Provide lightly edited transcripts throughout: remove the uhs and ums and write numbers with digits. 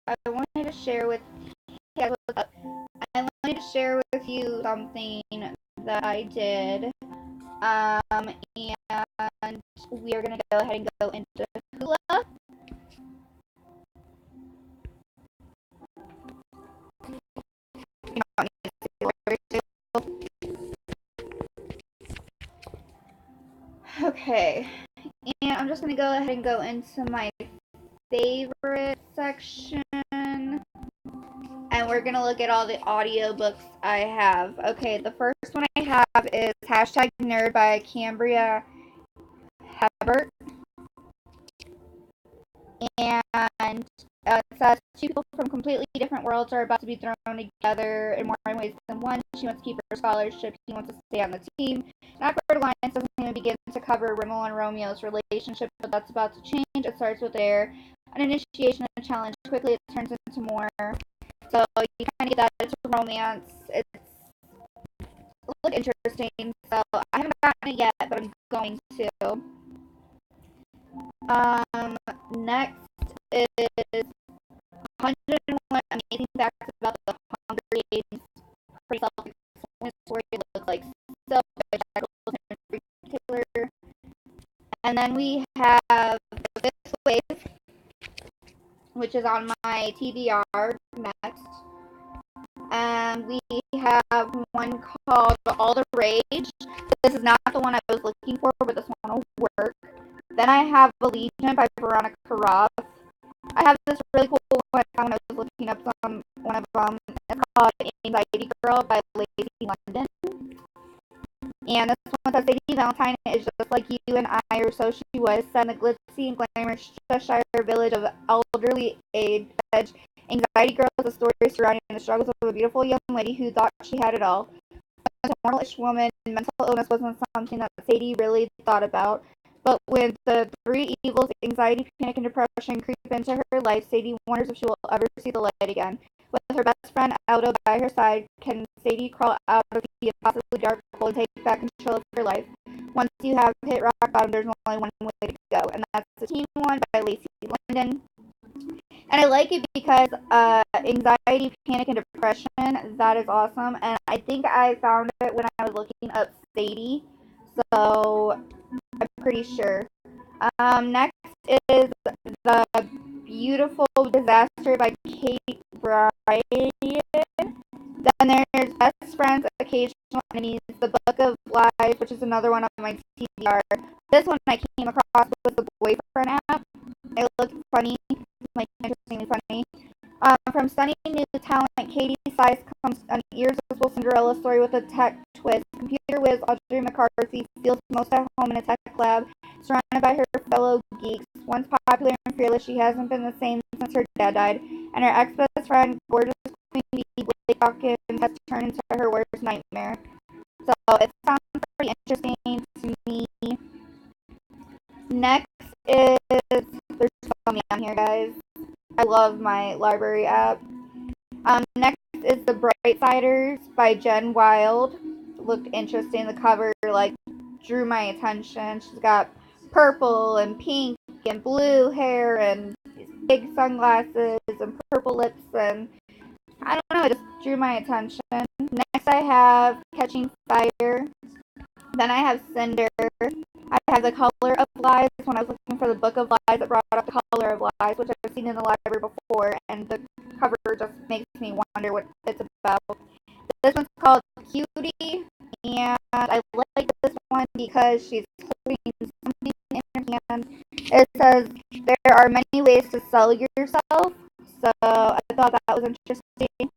I wanted to share with yeah, what's up? I wanted to share with you something that I did. And we are gonna go ahead and go into Hoopla. You don't need to see the words. Okay, and I'm just gonna go ahead and go into my favorite section, and we're gonna look at all the audiobooks I have. Okay, the first one I have is hashtag nerd by Cambria Hebert. And it says two people from completely different worlds are about to be thrown together in more ways than one. She wants to keep her scholarship. He wants to stay on the team. An awkward alliance doesn't even begin to cover Rimmel and Romeo's relationship, but that's about to change. It starts with an initiation and a challenge. Quickly, it turns into more. So you kind of get that it's a romance. It's look interesting. So I haven't gotten it yet, but I'm going to. Next is 101 amazing facts about the Hunger Games. Pretty self-explanatory story. It looks like so particular. And then we have the fifth wave, which is on my TBR next. And we have one called All the Rage. This is not the one I was looking for, but this one will work. Then I have Allegiant by Veronica Roth. I have this really cool one I found when I was looking up one of them. It's called Anxiety Girl by Lacey London. And this one says Sadie Valentine is just like you and I, or so she was, set in the glitzy and glamorous Cheshire village of elderly edge. Anxiety Girl is a story surrounding the struggles of a beautiful young lady who thought she had it all. As a mortal-ish woman, mental illness wasn't something that Sadie really thought about. But when the three evils, anxiety, panic, and depression, creep into her life, Sadie wonders if she will ever see the light again. With her best friend Aldo by her side, can Sadie crawl out of the impossibly dark hole and take back control of her life? Once you have hit rock bottom, there's only one way to go, and that's the teen one by Lacey London. And I like it because anxiety, panic, and depression, that is awesome. And I think I found it when I was looking up Sadie. So I'm pretty sure. Next is The Beautiful Disaster by Kate Bryan. Then there's Best Friends, Occasional Enemies, The Book of Life, which is another one on my TBR. This one I came across was the Boyfriend app. It looked funny, like interestingly funny. From stunning new talent Katie Slice comes an irresistible Cinderella story with a tech twist. Computer whiz Audrey McCarthy feels most at home in a tech lab, surrounded by her fellow geeks. Once popular and fearless, she hasn't been the same since her dad died, and her ex-best friend, gorgeous Queen Bee Blake Hawkins, has turned into her worst nightmare. So it sounds pretty interesting to me. Next is there's so many on here, guys. I love my library app. Next is The Brightsiders by Jen Wild. Looked interesting. The cover drew my attention. She's got purple and pink and blue hair and big sunglasses and purple lips, and I don't know, it just drew my attention. Next I have Catching Fire. Then I have Cinder. I have The Color of Lies. When I was looking for the Book of Lies, it brought up The Color of Lies, which I've seen in the library before, and the cover just makes me wonder what it's about. This one's called Cutie, and I like this one because she's holding something in her hand. It says, there are many ways to sell yourself, so I thought that was interesting.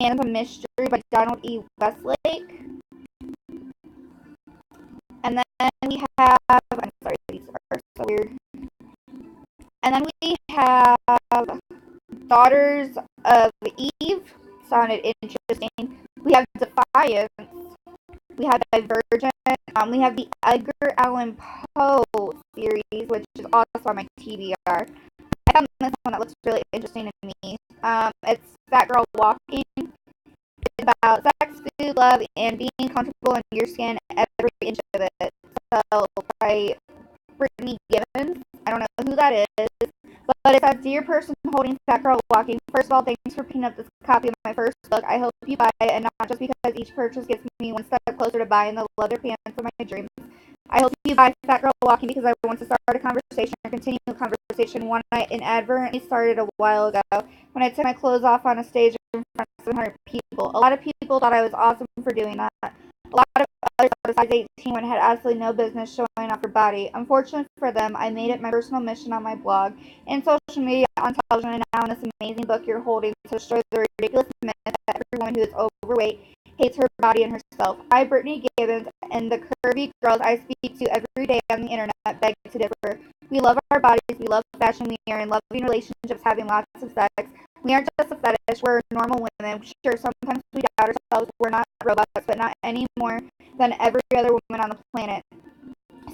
And it's a mystery by Donald E. Westlake. And then we have, I'm sorry, these are so weird. And then we have Daughters of Eve. Sounded interesting. We have Defiance. We have Divergent. We have the Edgar Allan Poe series, which is also on my TBR. I found this one that looks really interesting to me. It's Fat Girl Walking. It's about sex, food, love, and being comfortable in your skin every inch of it. So, by Brittany Gibbons. I don't know who that is, But it says, "Dear person holding Fat Girl Walking, first of all, thanks for picking up this copy of my first book. I hope you buy it, and not just because each purchase gets me one step closer to buying the leather pants of my dreams. I hope you buy Fat Girl Walking because I want to start a conversation or continue a conversation, one I inadvertently started a while ago when I took my clothes off on a stage in front of 700 people. A lot of people thought I was awesome for doing that. A lot of others thought a size 18 woman had absolutely no business showing off her body. Unfortunately for them, I made it my personal mission on my blog, in social media, on television, and now in this amazing book you're holding to destroy the ridiculous myth that every woman who is overweight hates her body and herself. I, Brittany Gibbons, and the curvy girls I speak to every day on the internet beg to differ. We love our bodies, we love fashion, we are in loving relationships, having lots of sex. We aren't just a fetish, we're normal women. Sure, sometimes we doubt ourselves, we're not robots, but not any more than every other woman on the planet.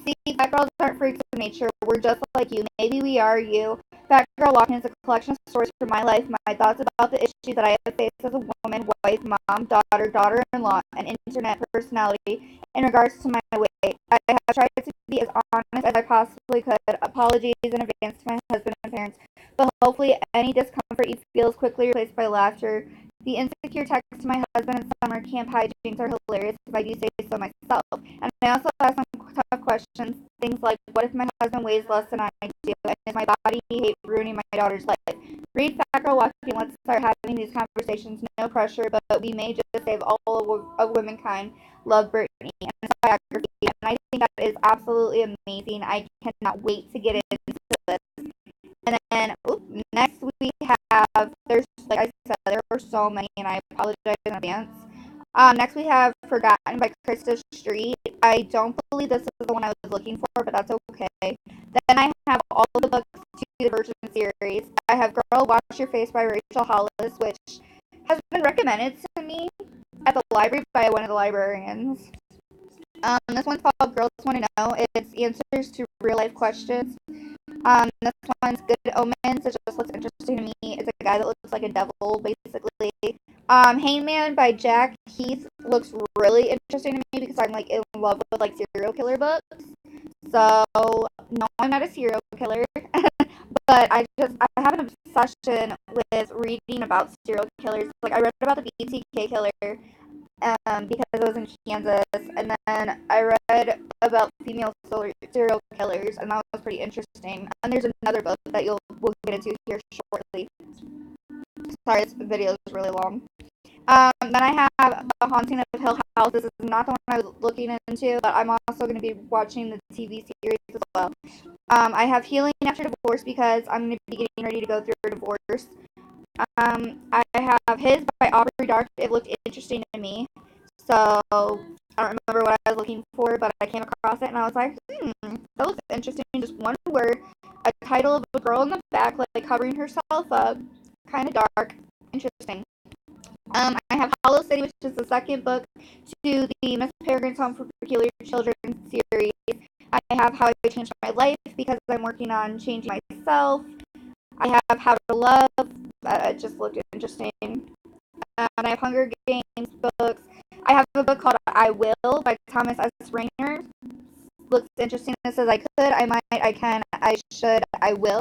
See, Fat Girls aren't freaks of nature. We're just like you. Maybe we are you. Fat Girl Walking is a collection of stories from my life, my thoughts about the issues that I have faced as a woman, wife, mom, daughter, daughter-in-law, and internet personality in regards to my weight. I have tried to be as honest as I possibly could. Apologies in advance to my husband and parents, but hopefully any discomfort you feel is quickly replaced by laughter. The insecure texts to my husband in summer camp hijinks are hilarious, if I do say so myself. And I also ask some tough questions, things like, what if my husband weighs less than I do, and is my body hate ruining my daughter's life? Read Fat Girl Walking, let's start having these conversations, no pressure, but we may just save all of womankind. Love, Brittany. And it's biography, and I think that is absolutely amazing. I cannot wait to get into this. And then next we have, there's, like I said, there were so many, and I apologize in advance. Next we have Forgotten by Krista Street. I don't believe this is the one I was looking for, but that's okay. Then I have all of the books to the Virgin series. I have Girl, Wash Your Face by Rachel Hollis, which has been recommended to me at the library by one of the librarians. This one's called Girls Want to Know. It's answers to real life questions. This one's Good Omens. It just looks interesting to me. It's a guy that looks like a devil, basically. Hangman by Jack Heath looks really interesting to me because I'm like in love with like serial killer books. So no, I'm not a serial killer, but I have an obsession with reading about serial killers. Like I read about the BTK killer because it was in Kansas, and then I read about female serial killers, and that was pretty interesting. And there's another book that we'll get into here shortly. Sorry, this video is really long. Then I have The Haunting of Hill House. This is not the one I was looking into, but I'm also going to be watching the TV series as well. I have Healing After Divorce because I'm going to be getting ready to go through a divorce. I have His by Aubrey Dark. It looked interesting to me. So, I don't remember what I was looking for, but I came across it and I was like, that looks interesting. Just one word, a title of a girl in the back, like covering herself up. Kind of dark. Interesting. I have Hollow City, which is the second book to the Miss Peregrine's Home for Peculiar Children series. I have How I Changed My Life because I'm working on changing myself. I have How to Love. It just looked interesting. And I have Hunger Games books. I have a book called I Will by Thomas S. Rayner. Looks interesting. It says I could, I might, I can, I should, I will.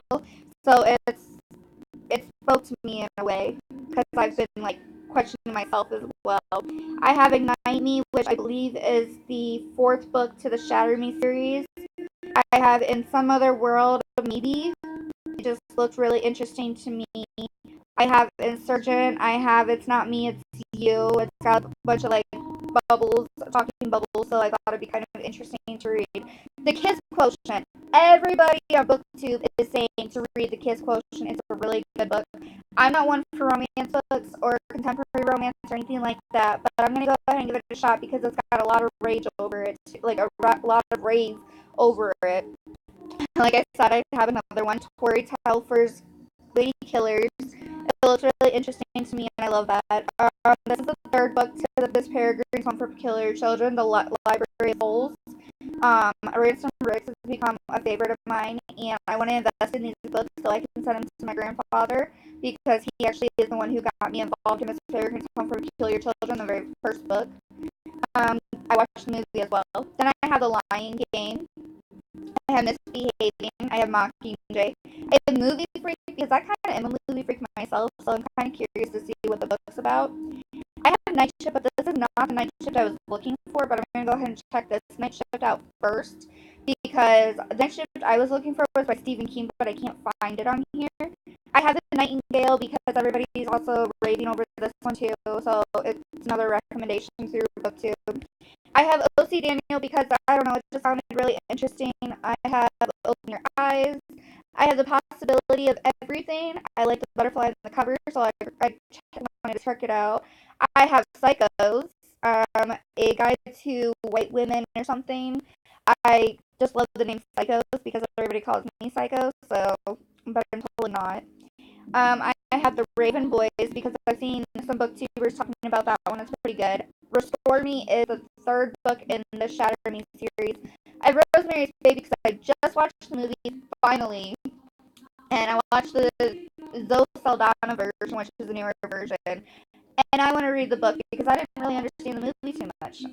So it spoke to me in a way because I've been like questioning myself as well. I have Ignite Me, which I believe is the fourth book to the Shatter Me series. I have In Some Other World, maybe. It just looks really interesting to me. I have Insurgent. I have It's Not Me, It's You. It's got a bunch of like bubbles, talking bubbles, so I thought it'd be kind of interesting to read. The Kiss Quotient. Everybody on BookTube is saying to read The Kiss Quotient. It's a really good book. I'm not one for romance books or contemporary romance or anything like that, but I'm going to go ahead and give it a shot because it's got a lot of rage over it, like a lot of rave over it. Like I said, I have another one, Tori Telfer's Lady Killers. It looks really interesting to me, and I love that. This is the third book to This Peregrine's Home for Peculiar Children, the Library of Souls. Erased from Bricks has become a favorite of mine, and I want to invest in these books so I can send them to my grandfather because he actually is the one who got me involved in Miss Peregrine's Home for Peculiar Children, the very first book. I watched the movie as well. Then I have The Lion Game. have Misbehaving. I have Mockingjay. I have Movie Freak because I kind of am a movie freak myself, so I'm kind of curious to see what the book's about. I have Night Shift, but this is not the Night Shift I was looking for, but I'm going to go ahead and check this Night Shift out first, because the Night Shift I was looking for was by Stephen King, but I can't find it on here. I have The Nightingale because everybody's also raving over this one too, so it's another recommendation through BookTube. I have O.C. Daniel because, I don't know, it just sounded really interesting. I have Open Your Eyes. I have The Possibility of Everything. I like the butterfly on the cover, so I wanted to check it out. I have Psychos, a guide to white women or something. I just love the name Psychos because everybody calls me Psycho, so, but I'm totally not. I have The Raven Boys because I've seen some booktubers talking about that one. It's pretty good. Restore Me is the third book in the Shatter Me series. I have Rosemary's Baby because I just watched the movie finally, and I watched the Zoe Saldana version, which is the newer version. And I want to read the book because I didn't really understand the movie too much.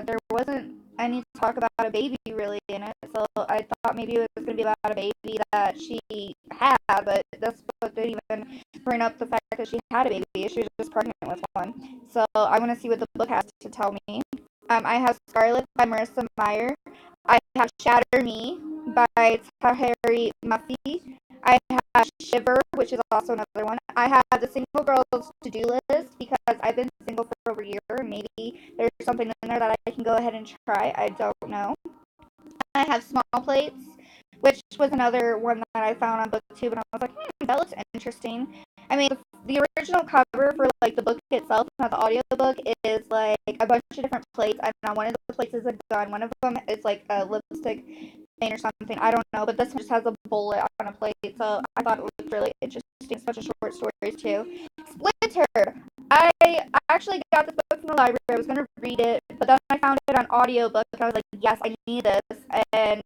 There wasn't any talk about a baby really in it, so I thought maybe it was going to be about a baby that she had, but this book didn't even bring up the fact that she had a baby. She was just pregnant with one. So I want to see what the book has to tell me. I have Scarlet by Marissa Meyer. I have Shatter Me by Tahari Mafi. I have Shiver, which is also another one. I have the Single Girls to-do list because I've been single for over a year. Maybe there's something in there that I can go ahead and try. I don't know. I have Small Plates, which was another one that I found on BookTube, and I was like, that looks interesting. I mean, the original cover for like the book itself, not the audiobook, is like a bunch of different plates. I don't know. One of the plates is a gun. One of them is like a lipstick stain or something. I don't know. But this one just has a bullet on a plate, so I thought it was really interesting. Such a short stories too. Splintered. I actually got this book from the library. I was gonna read it, but then I found it on audiobook. And I was like, yes, I need this. And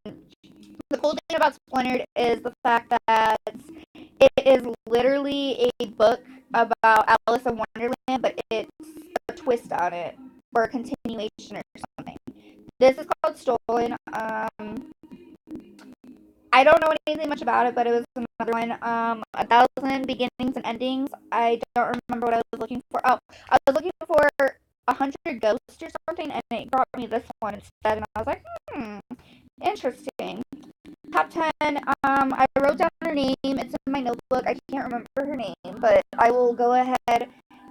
the cool thing about Splintered is the fact that it is literally a book about Alice in Wonderland, but it's a twist on it, or a continuation or something. This is called Stolen. I don't know anything much about it, but it was another one. 1,000 Beginnings and Endings. I don't remember what I was looking for. Oh, I was looking for 100 Ghosts or something, and it brought me this one instead, and I was like, interesting. Top 10. I wrote down her name. It's in my notebook. I can't remember her name, but I will go ahead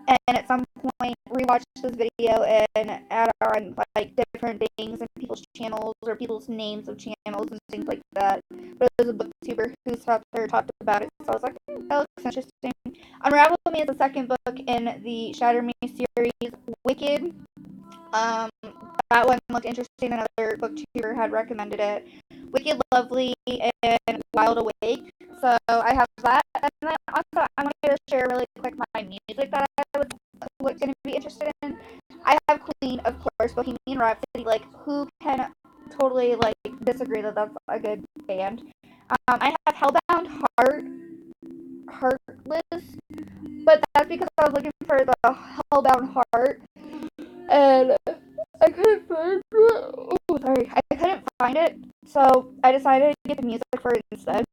and at some point rewatch this video and add on like different things and people's channels or people's names of channels and things like that. But there's a booktuber who sat there and talked about it, so I was like, that looks interesting. Unravel Me is the second book in the Shatter Me series. Wicked. Um, that one looked interesting. Another booktuber had recommended it. Wicked, Lovely, and Wild Awake. So I have that, and then also I wanted to share really quick my music that I was going to be interested in. I have Queen, of course, Bohemian Rhapsody. Like, who can totally like disagree that that's a good band? I have Hellbound Heartless, but that's because I was looking for the Hellbound Heart, and I couldn't find it. Oh, sorry, I couldn't find it, so I decided to get the music for it instead.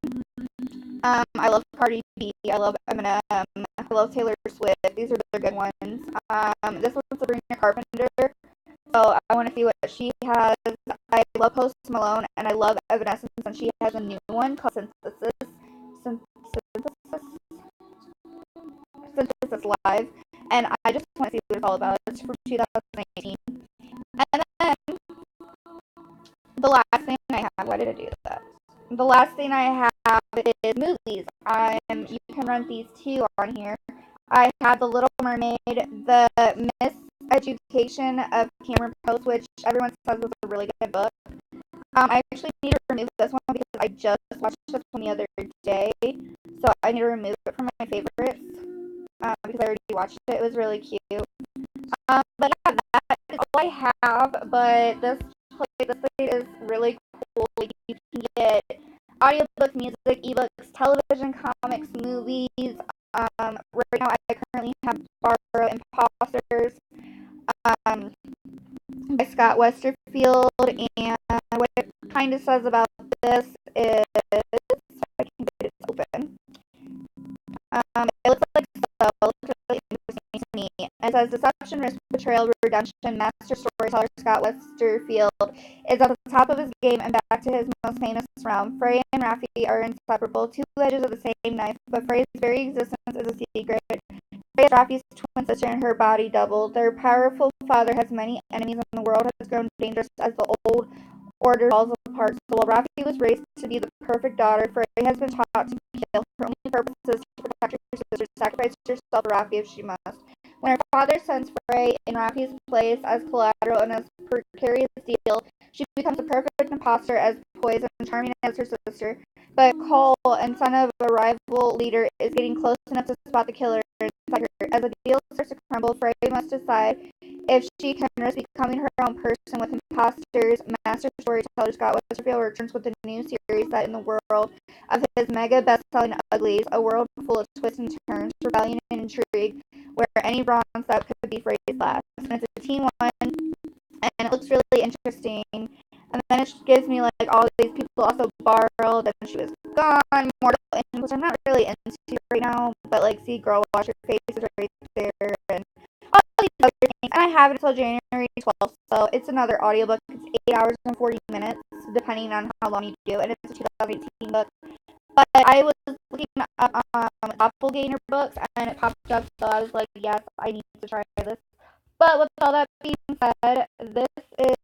I love Cardi B. I love Eminem. I love Taylor Swift. These are the good ones. This one's Sabrina Carpenter, so I want to see what she has. I love Post Malone, and I love Evanescence, and she has a new one called Synthesis Live, and I just want to see what it's all about. It's from 2018. And then the last thing I have, why did I do that? The last thing I have is movies. You can rent these two on here. I have The Little Mermaid, The Miseducation of Cameron Post, which everyone says is a really good book. I actually need to remove this one because I just watched this one the other day, so I need to remove it from my favorites because I already watched it. It was really cute. But yeah, that is all I have. But this plate is really cool. Like, you can get audiobooks, music, ebooks, television, comics, movies. Right now I currently have Borrow Imposters um, by Scott Westerfield, and what it kind of says about this says deception, risk, betrayal, redemption. Master storyteller Scott Westerfield is at the top of his game and back to his most famous realm. Frey and Raffi are inseparable, two edges of the same knife, but Frey's very existence is a secret. Frey is Raffi's twin sister and her body double. Their powerful father has many enemies and the world has grown dangerous as the old order falls apart. So while Raffi was raised to be the perfect daughter, Frey has been taught to kill. Her only purpose is to protect her sister, sacrifice herself for Raffi if she must. When her father sends Frey in Raffi's place as collateral in a precarious deal, she becomes a perfect imposter as poison, charming as her sister. But Cole, and son of a rival leader, is getting close enough to spot the killer inside her. As the deal starts to crumble, Frey must decide if she can risk becoming her own person with imposters. Master storyteller Scott Westerfield returns with a new series set in the world of his mega best-selling Uglies, a world full of twists and turns, rebellion and intrigue, where any wrong step could be Frey's last. And it's a teen one, and it looks really interesting. And then it gives me like all these people also borrowed, and she was gone, mortal, which I'm not really into right now. But like, see, girl, wash your face is right there, and all these other things. And I have it until January 12th, so it's another audiobook. It's 8 hours and 40 minutes, depending on how long you do, and it's a 2018 book. But I was looking up doppelganger books, and it popped up, so I was like, yes, I need to try this. But with all that being said, this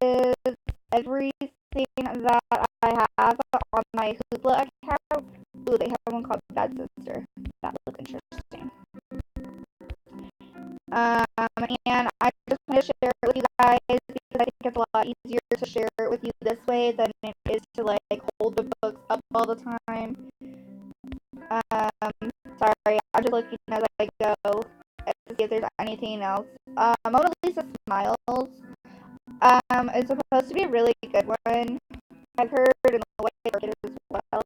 is everything that I have on my Hoopla account. Ooh, they have one called Bad Sister. That looks interesting. And I just want to share it with you guys because I think it's a lot easier to share it with you this way than it is to like hold the books up all the time. Sorry, I'm just looking as I go to see if there's anything else. Mona Lisa Smiles. It's supposed to be a really good one. I've heard in the way it as well.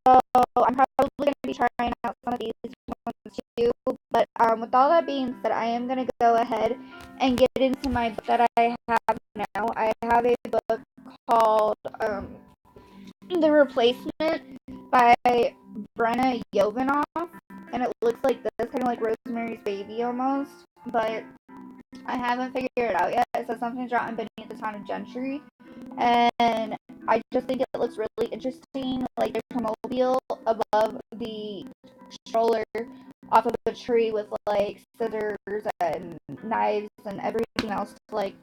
So I'm probably going to be trying out some of these ones too. But with all that being said, I am going to go ahead and get into my book that I have now. I have a book called The Replacement by Brenna Yovanoff, and it looks like this, kind of like Rosemary's Baby almost, but I haven't figured it out yet. It says something's rotten beneath the town of Gentry, and I just think it looks really interesting. Like there's a mobile above the stroller off of a tree with like scissors and knives and everything else to like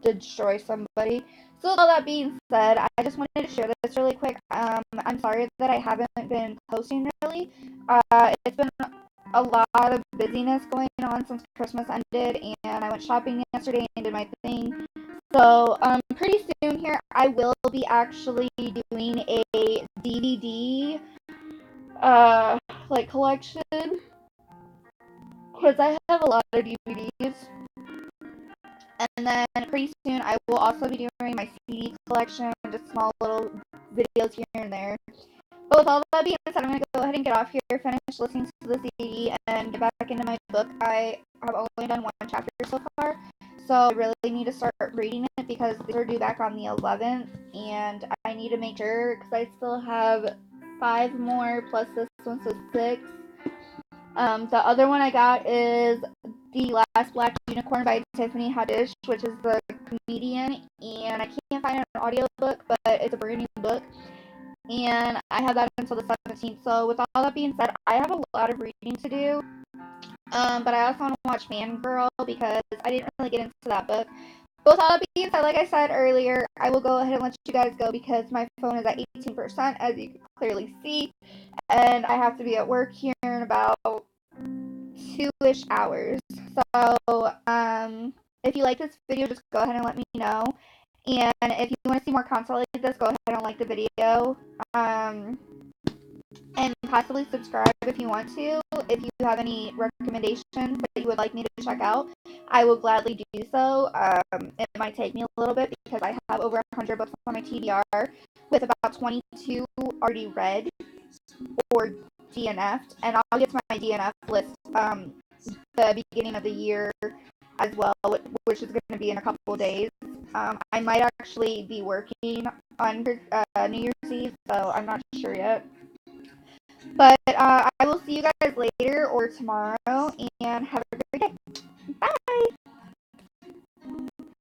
destroy somebody. So with all that being said, I just wanted to share this really quick. I'm sorry that I haven't been posting really. It's been a lot of busyness going on since Christmas ended, and I went shopping yesterday and did my thing. So pretty soon here I will be actually doing a DVD like collection, because I have a lot of DVDs. And then pretty soon I will also be doing my CD collection, just small little videos here and there. But with all that being said, I'm going to go ahead and get off here, finish listening to the CD, and get back into my book. I have only done one chapter so far, so I really need to start reading it because these are due back on the 11th, and I need to make sure because I still have 5 more plus this one, so 6. The other one I got is The Last Black Unicorn by Tiffany Haddish, which is the comedian, and I can't find an audiobook, but it's a brand new book, and I have that until the 17th. So with all that being said, I have a lot of reading to do, but I also want to watch Fangirl because I didn't really get into that book. But with all that being said, like I said earlier, I will go ahead and let you guys go because my phone is at 18%, as you can clearly see, and I have to be at work here in about 2-ish hours. So, if you like this video, just go ahead and let me know. And if you want to see more content like this, go ahead and like the video. And possibly subscribe if you want to. If you have any recommendations that you would like me to check out, I will gladly do so. It might take me a little bit because I have over 100 books on my TBR, with about 22 already read or DNF'd, and I'll get to my DNF list the beginning of the year as well, which is going to be in a couple of days. I might actually be working on New Year's Eve, so I'm not sure yet. But I will see you guys later or tomorrow, and have